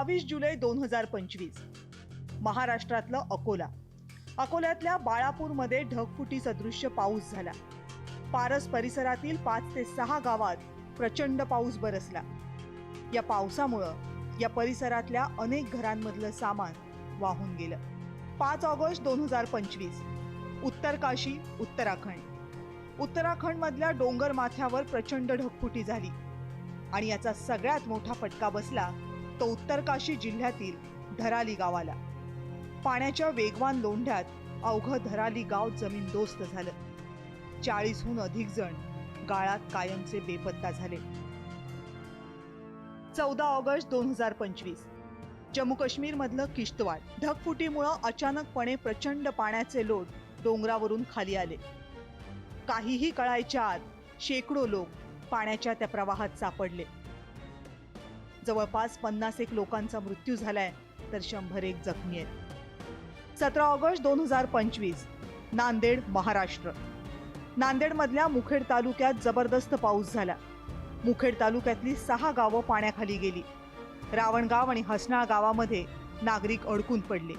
22 जुलै 2025 महाराष्ट्रातलं अकोल्यातल्या बाळापूरमध्ये ढगफुटी सदृश्य पाऊस झाला। पारस परिसरातील 5 ते 6 गावात प्रचंड पाऊस बरसला। या पावसामुळे या परिसरातल्या अनेक घरांमधलं सामान वाहून गेलं। 5 ऑगस्ट 2025 उत्तर काशी उत्तराखंडमधल्या डोंगर माथ्यावर प्रचंड ढगफुटी झाली आणि याचा सगळ्यात मोठा फटका बसला तो उत्तर काशी जिल्ह्यातील धराली गावाला। पाण्याच्या वेगवान लोंढ्यात अवघं धराली गाव जमीनदोस्त झालं। 40हून अधिक जण गाळात कायमचे बेपत्ता झाले। 14 ऑगस्ट 2025 जम्मू काश्मीर मधलं किश्तवाड ढगफुटीमुळे अचानकपणे प्रचंड पाण्याचे लोट डोंगरावरून खाली आले। काहीही कळायच्या आत शेकडो लोक पाण्याच्या त्या प्रवाहात सापडले। जवळपास 51 लोकांचा मृत्यू झालाय तर 101 जखमी आहेत। 17 ऑगस्ट 2025 नांदेड महाराष्ट्र नांदेडमधल्या मुखेड तालुक्यात जबरदस्त पाऊस झाला। मुखेड तालुक्यातली 6 गावं पाण्याखाली गेली। रावणगाव आणि हसनाळ गावामध्ये नागरिक अडकून पडले।